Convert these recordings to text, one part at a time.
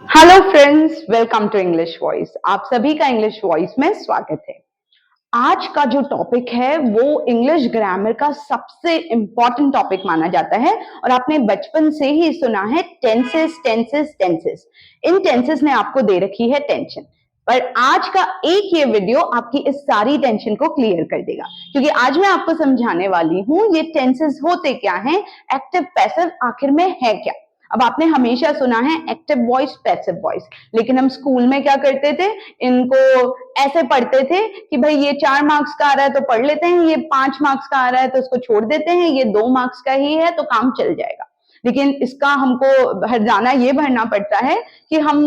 Hello friends, welcome to English Voice. आप सभी का इंग्लिश वॉइस में स्वागत है। आज का जो टॉपिक है वो इंग्लिश ग्रामर का सबसे इंपॉर्टेंट टॉपिक माना जाता है और आपने बचपन से ही सुना है टेंसेस टेंसेस टेंसेस। इन टेंसेस ने आपको दे रखी है टेंशन, पर आज का एक ये वीडियो आपकी इस सारी टेंशन को क्लियर कर देगा, क्योंकि आज मैं आपको समझाने वाली हूं ये टेंसेस होते क्या हैं, एक्टिव पैसिव आखिर में है क्या। अब आपने हमेशा सुना है एक्टिव वॉइस पैसिव वॉइस, लेकिन हम स्कूल में क्या करते थे, इनको ऐसे पढ़ते थे कि भाई ये 4 मार्क्स का आ रहा है तो पढ़ लेते हैं, ये 5 मार्क्स का आ रहा है तो इसको छोड़ देते हैं, ये 2 मार्क्स का ही है तो काम चल जाएगा। लेकिन इसका हमको हर्जाना ये भरना पड़ता है कि हम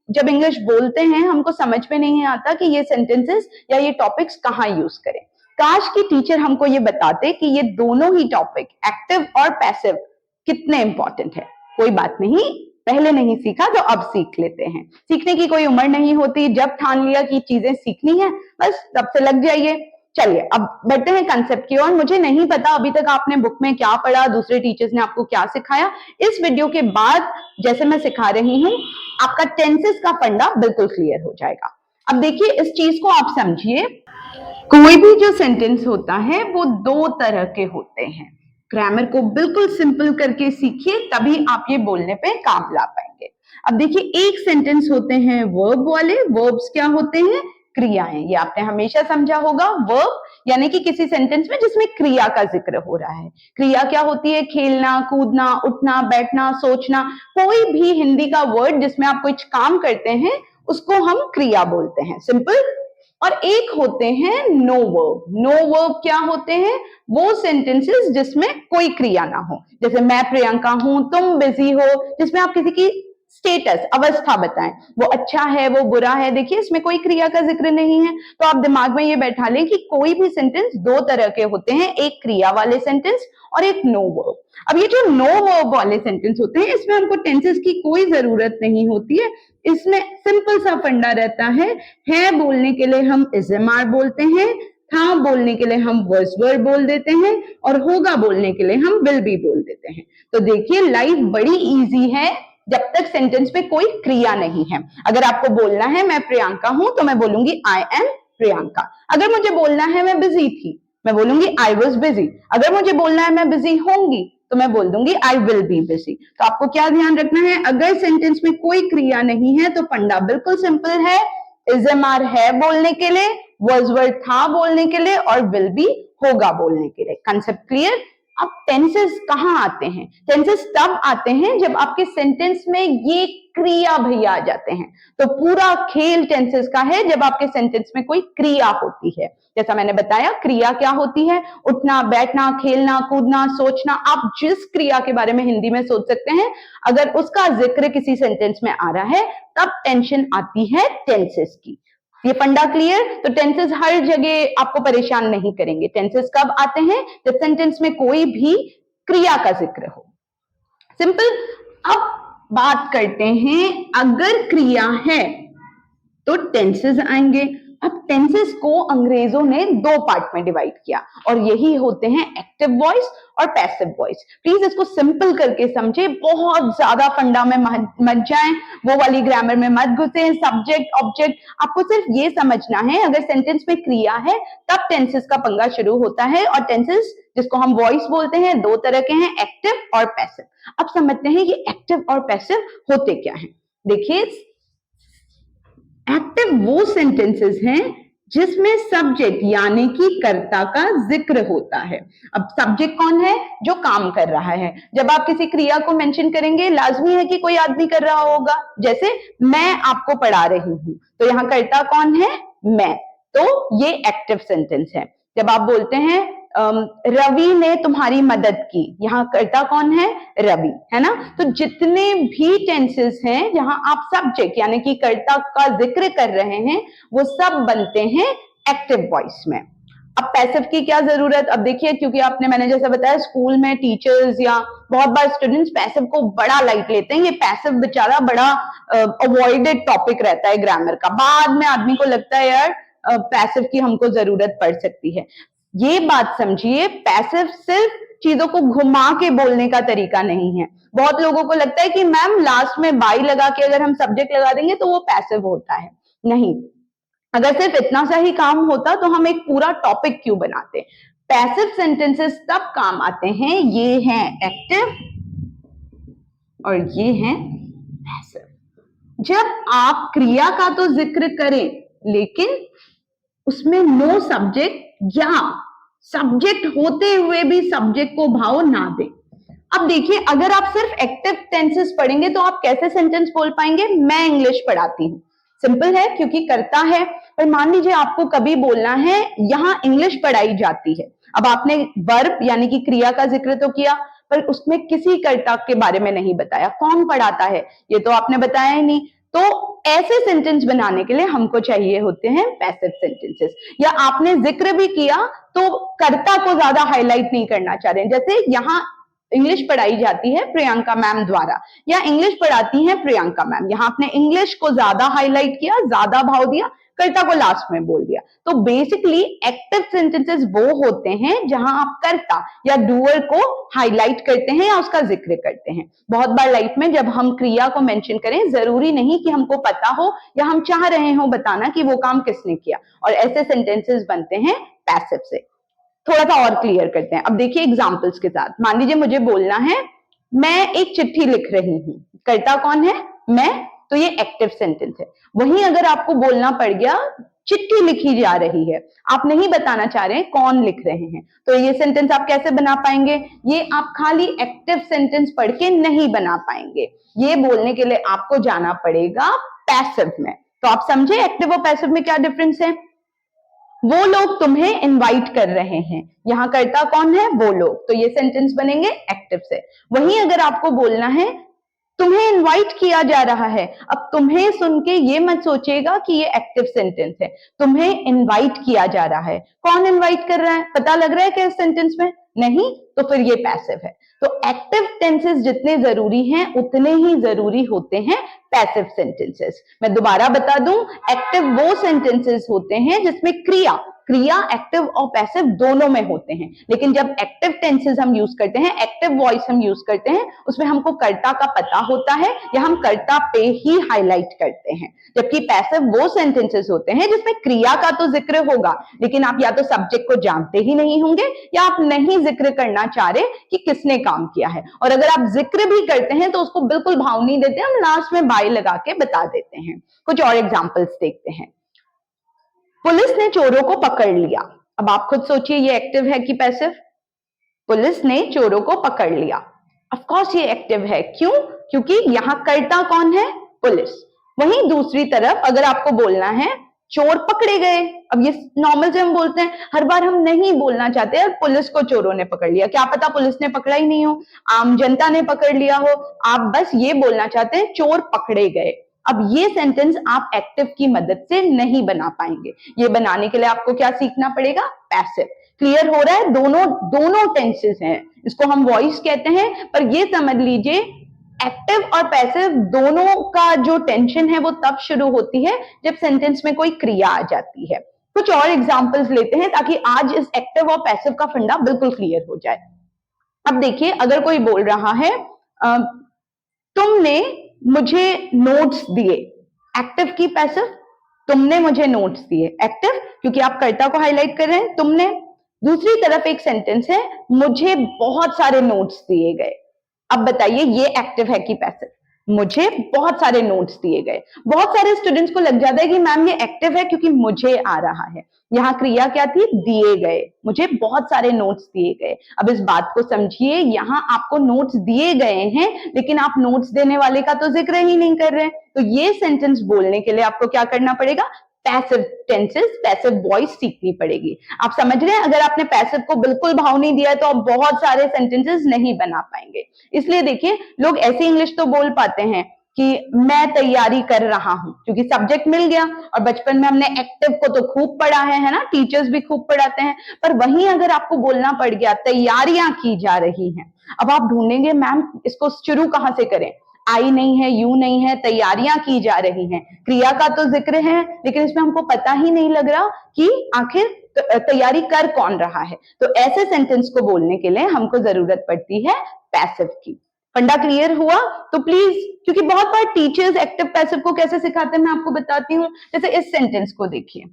जब इंग्लिश बोलते हैं हमको समझ में नहीं आता कि ये सेंटेंसेस या ये टॉपिक्स कहाँ यूज करें। काश की टीचर हमको ये बताते कि ये दोनों ही टॉपिक एक्टिव और पैसिव कितने इंपॉर्टेंट है। कोई बात नहीं, पहले नहीं सीखा तो अब सीख लेते हैं। सीखने की कोई उम्र नहीं होती, जब ठान लिया कि चीजें सीखनी है बस तब से लग जाइए। चलिए अब बढ़ते हैं कंसेप्ट की ओर। मुझे नहीं पता अभी तक आपने बुक में क्या पढ़ा, दूसरे टीचर्स ने आपको क्या सिखाया। इस वीडियो के बाद जैसे मैं सिखा रही हूं आपका टेंसेस का फंडा बिल्कुल क्लियर हो जाएगा। अब देखिए इस चीज को आप समझिए, कोई भी जो सेंटेंस होता है वो 2 तरह के होते हैं। ग्रामर को बिल्कुल सिंपल करके सीखिए, तभी आप ये बोलने पे काम ला पाएंगे। अब देखिए एक सेंटेंस होते हैं वर्ब वाले। वर्ब्स क्या होते हैं? क्रियाएं। ये आपने हमेशा समझा होगा। वर्ब यानी कि किसी सेंटेंस में जिसमें क्रिया का जिक्र हो रहा है। क्रिया क्या होती है? खेलना, कूदना, उठना, बैठना, सोचना। कोई भी हिंदी का वर्ड जिसमें आप कुछ काम करते हैं उसको हम क्रिया बोलते हैं, सिंपल। और एक होते हैं नो वर्ब। नो वर्ब क्या होते हैं? वो सेंटेंसेस जिसमें कोई क्रिया ना हो, जैसे मैं प्रियंका हूं, तुम बिजी हो, जिसमें आप किसी की स्टेटस, अवस्था बताएं, वो अच्छा है, वो बुरा है। देखिए इसमें कोई क्रिया का जिक्र नहीं है। तो आप दिमाग में ये बैठा लें कि कोई भी सेंटेंस 2 तरह के होते हैं, एक क्रिया वाले सेंटेंस और एक नो वर्ब। अब ये जो नो वर्ब वाले सेंटेंस होते हैं इसमें हमको टेंसेस की कोई जरूरत नहीं होती है। इसमें सिंपल सा फंडा रहता है बोलने के लिए हम इज़-एम-आर बोलते हैं, था बोलने के लिए हम वाज वर बोल देते हैं और होगा बोलने के लिए हम विल बी बोल देते हैं। तो देखिए लाइफ बड़ी इजी है जब तक सेंटेंस में कोई क्रिया नहीं है। अगर आपको बोलना है मैं प्रियंका हूं तो मैं बोलूंगी आई एम प्रियंका। अगर मुझे बोलना है मैं बिजी थी, मैं बोलूंगी आई वॉज बिजी। अगर मुझे बोलना है मैं बिजी होंगी तो मैं बोल दूंगी आई विल बी बिजी। तो आपको क्या ध्यान रखना है, अगर सेंटेंस में कोई क्रिया नहीं है तो फंडा बिल्कुल सिंपल है। इज़-एम-आर है बोलने के लिए, वाज वर था बोलने के लिए और विल बी होगा बोलने के लिए। Concept clear? अब टेंसेस कहां आते हैं? टेंसेस तब आते हैं जब आपके सेंटेंस में ये क्रिया भैया आ जाते हैं। तो पूरा खेल टेंसेस का है जब आपके सेंटेंस में कोई क्रिया होती है। जैसा मैंने बताया क्रिया क्या होती है? उठना, बैठना, खेलना, कूदना, सोचना। आप जिस क्रिया के बारे में हिंदी में सोच सकते हैं, अगर उसका जिक्र किसी सेंटेंस में आ रहा है तब टेंशन आती है टेंसेस की। ये फंडा क्लियर? तो टेंसेस हर जगह आपको परेशान नहीं करेंगे। टेंसेस कब आते हैं? जब सेंटेंस में कोई भी क्रिया का जिक्र हो, सिंपल। अब बात करते हैं, अगर क्रिया है तो टेंसेस आएंगे। अब टेंसेस को अंग्रेजों ने 2 पार्ट में डिवाइड किया और यही होते हैं एक्टिव वॉइस और पैसिव वॉइस। प्लीज इसको सिंपल करके समझे, बहुत ज्यादा फंडा में मत जाएं, वो वाली ग्रामर में मत घुसे, सब्जेक्ट ऑब्जेक्ट। आपको सिर्फ ये समझना है अगर सेंटेंस में क्रिया है तब टेंसेस का पंगा शुरू होता है। और टेंसेस जिसको हम वॉइस बोलते हैं 2 तरह के हैं, एक्टिव और पैसिव। अब समझते हैं कि एक्टिव और पैसिव होते क्या है। देखिए एक्टिव वो सेंटेंसेस हैं जिसमें सब्जेक्ट यानी कि कर्ता का जिक्र होता है। अब सब्जेक्ट कौन है? जो काम कर रहा है। जब आप किसी क्रिया को मेंशन करेंगे लाजमी है कि कोई आदमी कर रहा होगा। जैसे मैं आपको पढ़ा रही हूं तो यहां कर्ता कौन है? मैं। तो ये एक्टिव सेंटेंस है। जब आप बोलते हैं रवि ने तुम्हारी मदद की, यहां कर्ता कौन है? रवि, है ना। तो जितने भी टेंसेस हैं जहां आप सब्जेक्ट यानी कि कर्ता का जिक्र कर रहे हैं वो सब बनते हैं एक्टिव वॉइस में। अब पैसिव की क्या जरूरत? अब देखिए क्योंकि आपने, मैंने जैसा बताया स्कूल में टीचर्स या बहुत बार स्टूडेंट्स पैसिव को बड़ा लाइट लेते हैं। ये पैसिव बेचारा बड़ा अवॉइडेड टॉपिक रहता है ग्रामर का। बाद में आदमी को लगता है यार पैसिव की हमको जरूरत पड़ सकती है। ये बात समझिए, पैसिव सिर्फ चीजों को घुमा के बोलने का तरीका नहीं है, बहुत लोगों को लगता है कि मैम लास्ट में बाई लगा के अगर हम सब्जेक्ट लगा देंगे तो वो पैसिव होता है। नहीं, अगर सिर्फ इतना सा ही काम होता तो हम एक पूरा टॉपिक क्यों बनाते। पैसिव सेंटेंसेस तब काम आते हैं, ये हैं एक्टिव और ये हैं पैसिव, जब आप क्रिया का तो जिक्र करें लेकिन उसमें नो सब्जेक्ट या सब्जेक्ट होते हुए भी सब्जेक्ट को भाव ना दें। अब देखिए, अगर आप सिर्फ एक्टिव टेंसेस पढ़ेंगे तो आप कैसे सेंटेंस बोल पाएंगे, मैं इंग्लिश पढ़ाती हूँ। सिंपल है, क्योंकि करता है। पर मान लीजिए आपको कभी बोलना है यहां इंग्लिश पढ़ाई जाती है। अब आपने वर्ब यानी कि क्रिया का जिक्र तो किया, पर उसमें किसी कर्ता के बारे में नहीं बताया, कौन पढ़ाता है ये तो आपने बताया ही नहीं। तो ऐसे सेंटेंस बनाने के लिए हमको चाहिए होते हैं पैसिव सेंटेंसेस। या आपने जिक्र भी किया तो कर्ता को ज्यादा हाईलाइट नहीं करना चाह रहे हैं, जैसे यहाँ इंग्लिश पढ़ाई जाती है प्रियंका मैम द्वारा, या इंग्लिश पढ़ाती हैं प्रियंका मैम, यहाँ आपने इंग्लिश को ज्यादा हाईलाइट किया, ज्यादा भाव दिया, कर्ता को लास्ट में बोल दिया। तो बेसिकली एक्टिव सेंटेंसेस वो होते हैं जहां आप कर्ता या डूअर को हाईलाइट करते हैं या उसका जिक्र करते हैं। बहुत बार लाइफ में जब हम क्रिया को मेंशन करें, जरूरी नहीं कि हमको पता हो या हम चाह रहे हो बताना कि वो काम किसने किया, और ऐसे सेंटेंसेस बनते हैं पैसिव से। थोड़ा सा और क्लियर करते हैं। अब देखिए एग्जाम्पल्स के साथ, मान लीजिए मुझे बोलना है मैं एक चिट्ठी लिख रही हूं, कर्ता कौन है, मैं, तो ये एक्टिव सेंटेंस है। वहीं अगर आपको बोलना पड़ गया चिट्ठी लिखी जा रही है, आप नहीं बताना चाह रहे हैं कौन लिख रहे हैं, तो ये सेंटेंस आप कैसे बना पाएंगे, ये आप खाली एक्टिव सेंटेंस पढ़ के नहीं बना पाएंगे। ये बोलने के लिए आपको जाना पड़ेगा पैसिव में। तो आप समझे एक्टिव और पैसिव में क्या डिफरेंस है। वो लोग तुम्हें इनवाइट कर रहे हैं, यहां कर्ता कौन है, वो लोग, तो ये सेंटेंस बनेंगे एक्टिव से। वहीं अगर आपको बोलना है तुम्हें इनवाइट किया जा रहा है, अब तुम्हें सुन के ये मत सोचिएगा कि ये एक्टिव सेंटेंस है, तुम्हें इनवाइट किया जा रहा है, कौन इनवाइट कर रहा है, पता लग रहा है क्या इस सेंटेंस में, नहीं, तो फिर ये पैसिव है। तो एक्टिव टेंसेस जितने जरूरी हैं उतने ही जरूरी होते हैं पैसिव सेंटेंसेस। मैं दोबारा बता दूं, एक्टिव वो सेंटेंसेस होते हैं जिसमें क्रिया एक्टिव और पैसिव दोनों में होते हैं, लेकिन जब एक्टिव टेंसेस हम यूज करते हैं, एक्टिव वॉइस हम यूज करते हैं, उसमें हमको कर्ता का पता होता है या हम कर्ता पे ही हाईलाइट करते हैं। जबकि पैसिव वो सेंटेंसेस होते हैं जिसमें क्रिया का तो जिक्र होगा, लेकिन आप या तो सब्जेक्ट को जानते ही नहीं होंगे या आप नहीं जिक्र करना चाह रहे कि किसने काम किया है, और अगर आप जिक्र भी करते हैं तो उसको बिल्कुल भाव नहीं देते, हम लास्ट में बाय लगा के बता देते हैं। कुछ और एग्जाम्पल्स देखते हैं। पुलिस ने चोरों को पकड़ लिया, अब आप खुद सोचिए ये एक्टिव है कि पैसिव। पुलिस ने चोरों को पकड़ लिया, ऑफ कोर्स ये एक्टिव है, क्यों, क्योंकि यहां कर्ता कौन है, पुलिस। वहीं दूसरी तरफ अगर आपको बोलना है चोर पकड़े गए, अब ये नॉर्मल से हम बोलते हैं, हर बार हम नहीं बोलना चाहते यार पुलिस को चोरों ने पकड़ लिया, क्या पता पुलिस ने पकड़ा ही नहीं हो, आम जनता ने पकड़ लिया हो, आप बस ये बोलना चाहते हैं चोर पकड़े गए। अब ये सेंटेंस आप एक्टिव की मदद से नहीं बना पाएंगे, ये बनाने के लिए आपको क्या सीखना पड़ेगा, पैसिव। क्लियर हो रहा है, दोनों टेंसेस हैं, इसको हम वॉइस कहते हैं, पर ये समझ लीजिए एक्टिव और पैसिव दोनों का जो टेंशन है वो तब शुरू होती है जब सेंटेंस में कोई क्रिया आ जाती है। कुछ और एग्जांपल्स लेते हैं ताकि आज इस एक्टिव और पैसिव का फंडा बिल्कुल क्लियर हो जाए। अब देखिए, अगर कोई बोल रहा है तुमने मुझे नोट्स दिए, एक्टिव की पैसिव, तुमने मुझे नोट्स दिए, एक्टिव क्योंकि आप कर्ता को हाईलाइट कर रहे हैं, तुमने। दूसरी तरफ एक सेंटेंस है मुझे बहुत सारे नोट्स दिए गए, अब बताइए ये एक्टिव है कि पैसिव, मुझे बहुत सारे नोट्स दिए गए। बहुत सारे स्टूडेंट्स को लग जाता है कि मैम ये एक्टिव है क्योंकि मुझे आ रहा है, यहाँ क्रिया क्या थी, दिए गए, मुझे बहुत सारे नोट्स दिए गए। अब इस बात को समझिए, यहाँ आपको नोट्स दिए गए हैं लेकिन आप नोट्स देने वाले का तो जिक्र ही नहीं कर रहे, तो ये सेंटेंस बोलने के लिए आपको क्या करना पड़ेगा, पैसिव टेंसेस, पैसिव वॉइस सीखनी पड़ेगी। आप समझ रहे हैं, अगर आपने पैसिव को बिल्कुल भाव नहीं दिया है तो आप बहुत सारे सेंटेंसेस नहीं बना पाएंगे। इसलिए देखिए, लोग ऐसी इंग्लिश तो बोल पाते हैं कि मैं तैयारी कर रहा हूं, क्योंकि सब्जेक्ट मिल गया, और बचपन में हमने एक्टिव को तो खूब पढ़ा है ना, टीचर्स भी खूब पढ़ाते हैं। पर वहीं अगर आपको बोलना पड़ गया तैयारियां की जा रही हैं, अब आप ढूंढेंगे मैम इसको शुरू कहां से करें, आई नहीं है, यू नहीं है, तैयारियां की जा रही हैं, क्रिया का तो जिक्र है लेकिन इसमें हमको पता ही नहीं लग रहा कि आखिर तैयारी कर कौन रहा है। तो ऐसे सेंटेंस को बोलने के लिए हमको जरूरत पड़ती है पैसिव की। फंडा क्लियर हुआ? तो प्लीज, क्योंकि बहुत बार टीचर्स एक्टिव पैसिव को कैसे सिखाते हैं मैं आपको बताती हूँ। जैसे इस सेंटेंस को देखिए,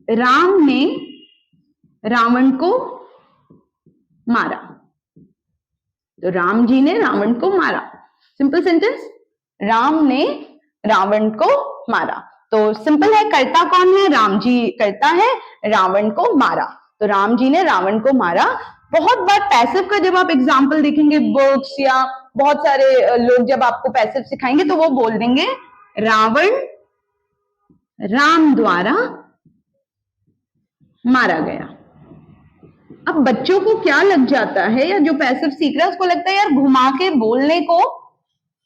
राम ने रावण को मारा, तो राम जी ने रावण को मारा, सिंपल सेंटेंस, राम ने रावण को मारा। तो सिंपल है, करता कौन है? राम जी करता है, रावण को मारा, तो राम जी ने रावण को मारा। बहुत बार पैसिव का जब आप एग्जाम्पल देखेंगे बुक्स या बहुत सारे लोग जब आपको पैसिव सिखाएंगे तो वो बोल देंगे रावण राम द्वारा मारा गया। अब बच्चों को क्या लग जाता है, या जो पैसिव सीख रहा है उसको लगता है यार घुमा के बोलने को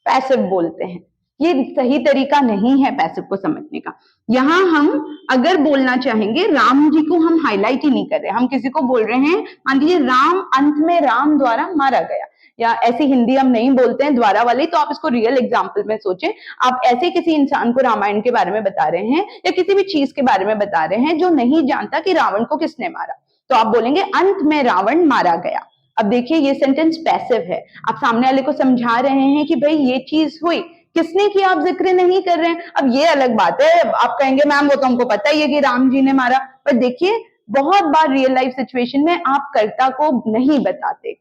पैसिव बोलते हैं। ये सही तरीका नहीं है पैसिव को समझने का। यहां हम अगर बोलना चाहेंगे, राम जी को हम हाईलाइट ही नहीं कर रहे, हम किसी को बोल रहे हैं, मान लीजिए राम, अंत में राम द्वारा मारा गया, या ऐसी हिंदी हम नहीं बोलते हैं द्वारा वाली, तो आप इसको रियल एग्जाम्पल में सोचें। आप ऐसे किसी इंसान को रामायण के बारे में बता रहे हैं या किसी भी चीज के बारे में बता रहे हैं जो नहीं जानता कि रावण को किसने मारा, तो आप बोलेंगे अंत में रावण मारा गया। अब देखिए ये सेंटेंस पैसिव है, आप सामने वाले को समझा रहे हैं कि भाई ये चीज हुई, किसने की आप जिक्र नहीं कर रहे हैं। अब ये अलग बात है, आप कहेंगे मैम वो तो हमको पता ही है कि राम जी ने मारा, पर देखिए बहुत बार रियल लाइफ सिचुएशन में आप कर्ता को नहीं बताते।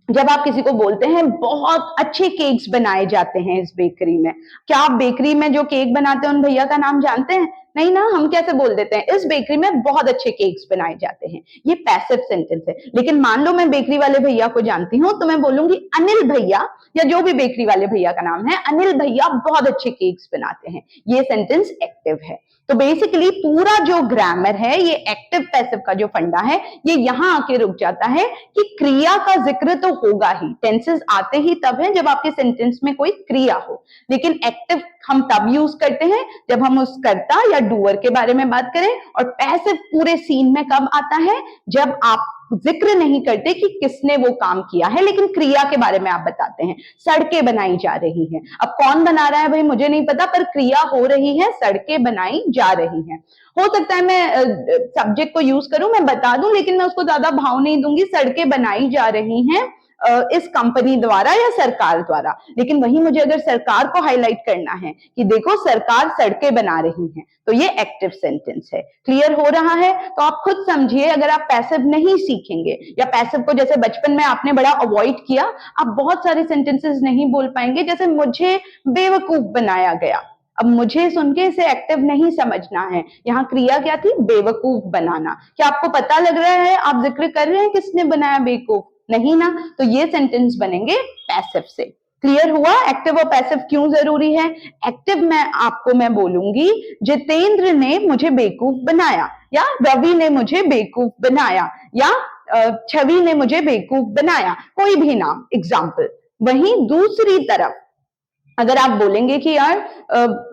जब आप किसी को बोलते हैं बहुत अच्छे केक्स बनाए जाते हैं इस बेकरी में, क्या आप बेकरी में जो केक बनाते हैं उन भैया का नाम जानते हैं? नहीं ना, हम कैसे बोल देते हैं इस बेकरी में बहुत अच्छे केक्स बनाए जाते हैं, ये पैसिव सेंटेंस है। लेकिन मान लो मैं बेकरी वाले भैया को जानती हूं तो मैं बोलूंगी अनिल भैया, या जो भी बेकरी वाले भैया का नाम है, अनिल भैया बहुत अच्छे केक्स बनाते हैं, ये सेंटेंस एक्टिव है। तो बेसिकली पूरा जो ग्रामर है, ये एक्टिव पैसिव का जो फंडा है, ये यहां आके रुक जाता है कि क्रिया का जिक्र तो होगा ही, टेंसेस आते ही तब है जब आपके सेंटेंस में कोई क्रिया हो। लेकिन एक्टिव हम तब यूज करते हैं जब हम उस कर्ता या डूअर के बारे में बात करें, और पैसिव पूरे सीन में कब आता है? जब आप जिक्र नहीं करते कि किसने वो काम किया है, लेकिन क्रिया के बारे में आप बताते हैं। सड़कें बनाई जा रही हैं, अब कौन बना रहा है भाई मुझे नहीं पता, पर क्रिया हो रही है, सड़कें बनाई जा रही हैं। हो सकता है मैं सब्जेक्ट को यूज करूं, मैं बता दूं, लेकिन मैं उसको ज्यादा भाव नहीं दूंगी, सड़कें बनाई जा रही हैं इस कंपनी द्वारा या सरकार द्वारा। लेकिन वहीं मुझे अगर सरकार को हाईलाइट करना है कि देखो सरकार सड़कें बना रही है, तो ये एक्टिव सेंटेंस है। क्लियर हो रहा है? तो आप खुद समझिए, अगर आप पैसिव नहीं सीखेंगे या पैसिव को जैसे बचपन में आपने बड़ा अवॉइड किया, आप बहुत सारे सेंटेंसेस नहीं बोल पाएंगे। जैसे मुझे बेवकूफ बनाया गया, अब मुझे सुन के इसे एक्टिव नहीं समझना है, यहाँ क्रिया क्या थी? बेवकूफ बनाना। क्या आपको पता लग रहा है आप जिक्र कर रहे हैं किसने बनाया बेवकूफ? नहीं ना, तो ये सेंटेंस बनेंगे पैसिव से। क्लियर हुआ एक्टिव और पैसिव क्यों जरूरी है? एक्टिव में आपको मैं बोलूंगी जितेंद्र ने मुझे बेवकूफ बनाया, या रवि ने मुझे बेवकूफ बनाया, या छवि ने मुझे बेवकूफ बनाया, कोई भी नाम एग्जाम्पल। वहीं दूसरी तरफ अगर आप बोलेंगे कि यार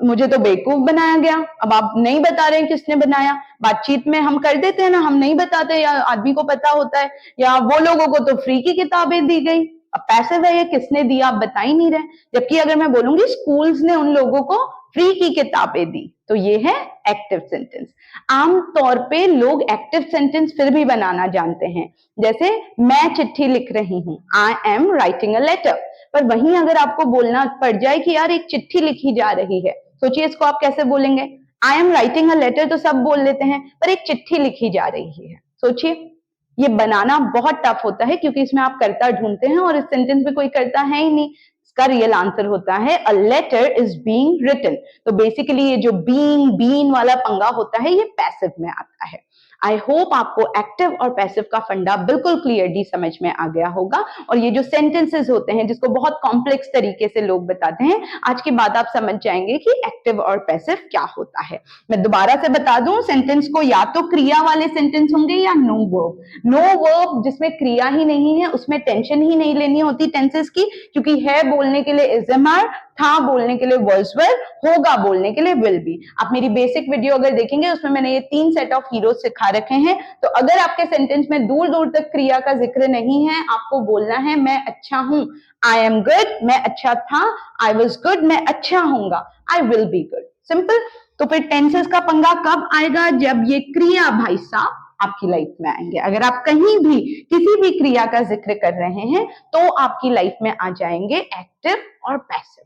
मुझे तो बेवकूफ बनाया गया, अब आप नहीं बता रहे हैं किसने बनाया, बातचीत में हम कर देते हैं ना, हम नहीं बताते, या आदमी को पता होता है, या वो लोगों को तो फ्री की किताबें दी गई, अब पैसिव है ये, किसने दिया आप बता ही नहीं रहे। जबकि अगर मैं बोलूंगी स्कूल्स ने उन लोगों को फ्री की किताबें दी, तो ये है एक्टिव सेंटेंस। आमतौर पे लोग एक्टिव सेंटेंस फिर भी बनाना जानते हैं, जैसे मैं चिट्ठी लिख रही हूं, I am writing a letter. पर वहीं अगर आपको बोलना पड़ जाए कि यार एक चिट्ठी लिखी जा रही है, सोचिए इसको आप कैसे बोलेंगे? I am writing a letter तो सब बोल लेते हैं, पर एक चिट्ठी लिखी जा रही है, सोचिए ये बनाना बहुत टफ होता है, क्योंकि इसमें आप कर्ता ढूंढते हैं और इस सेंटेंस में कोई कर्ता है ही नहीं। इसका रियल आंसर होता है a letter is being written. तो बेसिकली ये जो बीन वाला पंगा होता है, ये पैसिव में आता है। आई होप आपको एक्टिव और पैसिव का फंडा बिल्कुल क्लियरली समझ में आ गया होगा। और ये जो सेंटेंसेस होते हैं जिसको बहुत कॉम्प्लेक्स तरीके से लोग बताते हैं, आज के बाद आप समझ जाएंगे कि एक्टिव और पैसिव क्या होता है। मैं दोबारा से बता दूं, सेंटेंस को या तो क्रिया वाले सेंटेंस होंगे या नो वर्ब। नो वर्ब जिसमें क्रिया ही नहीं है, उसमें टेंशन ही नहीं लेनी होती टेंसेस की, क्योंकि है बोलने के लिए इज एम आर, था बोलने के लिए वर्स वेर, होगा बोलने के लिए विल बी। आप मेरी बेसिक वीडियो अगर देखेंगे उसमें मैंने ये 3 सेट ऑफ हीरोज सिखा रखे हैं। तो अगर आपके सेंटेंस में दूर दूर तक क्रिया का जिक्र नहीं है, आपको बोलना है मैं अच्छा हूं, आई एम गुड, मैं अच्छा था, आई वॉज गुड, मैं अच्छा होऊंगा, I will be good. Simple. तो फिर टेंसेस का पंगा कब आएगा? जब ये क्रिया भाई साहब आपकी लाइफ में आएंगे। अगर आप कहीं भी किसी भी क्रिया का जिक्र कर रहे हैं तो आपकी लाइफ में आ जाएंगे एक्टिव और पैसिव।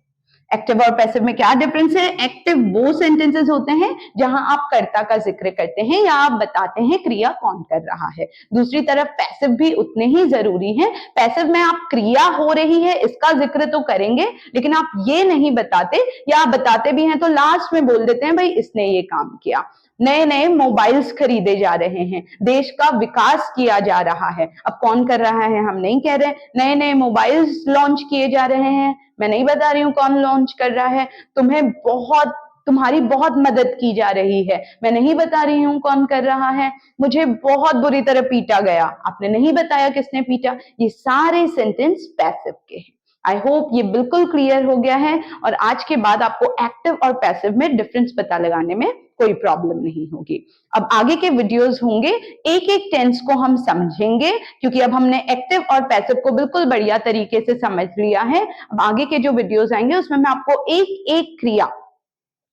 एक्टिव और पैसिव में क्या डिफरेंस है? एक्टिव वो सेंटेंसेस होते हैं जहां आप कर्ता का जिक्र करते हैं या आप बताते हैं क्रिया कौन कर रहा है। दूसरी तरफ पैसिव भी उतने ही जरूरी हैं। पैसिव में आप क्रिया हो रही है इसका जिक्र तो करेंगे, लेकिन आप ये नहीं बताते, या आप बताते भी हैं तो लास्ट में बोल देते हैं भाई इसने ये काम किया। नए नए मोबाइल्स खरीदे जा रहे हैं, देश का विकास किया जा रहा है। अब कौन कर रहा है हम नहीं कह रहे। नए नए मोबाइल्स लॉन्च किए जा रहे हैं, मैं नहीं बता रही हूँ कौन लॉन्च कर रहा है। तुम्हारी बहुत मदद की जा रही है, मैं नहीं बता रही हूँ कौन कर रहा है। मुझे बहुत बुरी तरह पीटा गया, आपने नहीं बताया किसने पीटा। ये सारे सेंटेंस पैसिव के हैं। आई होप ये बिल्कुल क्लियर हो गया है और आज के बाद आपको एक्टिव और पैसिव में डिफरेंस पता लगाने में कोई प्रॉब्लम नहीं होगी। अब आगे के वीडियोस होंगे, एक एक टेंस को हम समझेंगे, क्योंकि अब हमने एक्टिव और पैसिव को बिल्कुल बढ़िया तरीके से समझ लिया है। अब आगे के जो वीडियोस आएंगे उसमें मैं आपको एक एक क्रिया,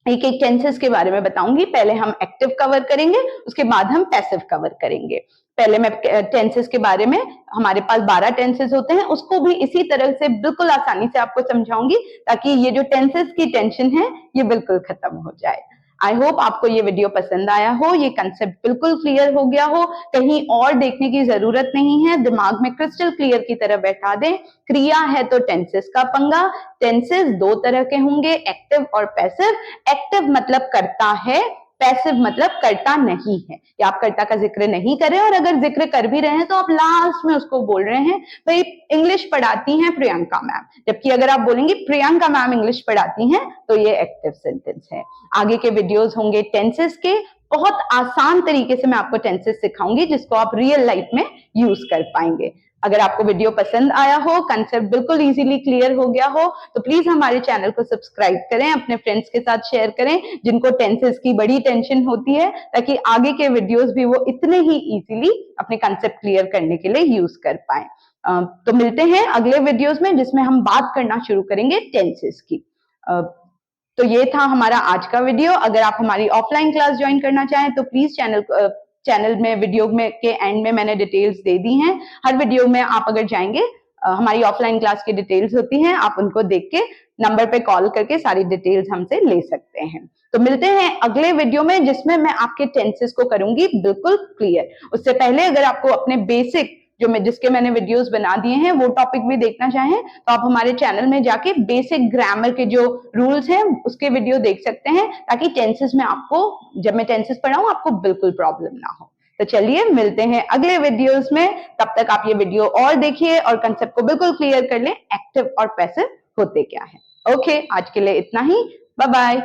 एक एक टेंसेस के बारे में बताऊंगी। पहले हम एक्टिव कवर करेंगे, उसके बाद हम पैसिव कवर करेंगे। पहले मैं टेंसेस के बारे में, हमारे पास 12 टेंसेस होते हैं, उसको भी इसी तरह से बिल्कुल आसानी से आपको समझाऊंगी ताकि ये जो टेंसेस की टेंशन है ये बिल्कुल खत्म हो जाए। आई होप आपको ये वीडियो पसंद आया हो, ये कंसेप्ट बिल्कुल क्लियर हो गया हो, कहीं और देखने की जरूरत नहीं है, दिमाग में क्रिस्टल क्लियर की तरह बैठा दें। क्रिया है तो टेंसेस का पंगा। टेंसेस दो तरह के होंगे, एक्टिव और पैसिव। एक्टिव मतलब करता है, पैसिव मतलब करता नहीं है, या आप कर्ता का जिक्र नहीं करें और अगर जिक्र कर भी रहे हैं तो आप लास्ट में उसको बोल रहे हैं भाई इंग्लिश पढ़ाती हैं प्रियंका मैम, जबकि अगर आप बोलेंगे प्रियंका मैम इंग्लिश पढ़ाती हैं तो ये एक्टिव सेंटेंस है। आगे के वीडियोस होंगे टेंसेस के, बहुत आसान तरीके से मैं आपको टेंसेस सिखाऊंगी जिसको आप रियल लाइफ में यूज कर पाएंगे। अगर आपको वीडियो पसंद आया हो, कंसेप्ट बिल्कुल इजीली क्लियर हो गया हो, तो प्लीज हमारे चैनल को सब्सक्राइब करें, अपने फ्रेंड्स के साथ शेयर करें जिनको टेंसेस की बड़ी टेंशन होती है, ताकि आगे के वीडियोस भी वो इतने ही इजीली अपने कंसेप्ट क्लियर करने के लिए यूज कर पाए। तो मिलते हैं अगले वीडियोस में जिसमें हम बात करना शुरू करेंगे टेंसेस की। तो ये था हमारा आज का वीडियो। अगर आप हमारी ऑफलाइन क्लास ज्वाइन करना चाहें तो प्लीज चैनल में वीडियो में के एंड में मैंने डिटेल्स दे दी हैं। हर वीडियो में आप अगर जाएंगे, हमारी ऑफलाइन क्लास की डिटेल्स होती हैं, आप उनको देख के नंबर पे कॉल करके सारी डिटेल्स हमसे ले सकते हैं। तो मिलते हैं अगले वीडियो में जिसमें मैं आपके टेंसेस को करूंगी बिल्कुल क्लियर। उससे पहले अगर आपको अपने बेसिक जिसके मैंने वीडियोस बना दिए हैं वो टॉपिक भी देखना चाहें तो आप हमारे चैनल में जाके बेसिक ग्रामर के जो रूल्स हैं उसके वीडियो देख सकते हैं, ताकि टेंसेस में आपको, जब मैं टेंसेस पढ़ाऊं, आपको बिल्कुल प्रॉब्लम ना हो। तो चलिए मिलते हैं अगले वीडियोस में, तब तक आप ये वीडियो और देखिए और कंसेप्ट को बिल्कुल क्लियर कर लें एक्टिव और पैसिव होते क्या है। ओके, आज के लिए इतना ही, बाय बाय।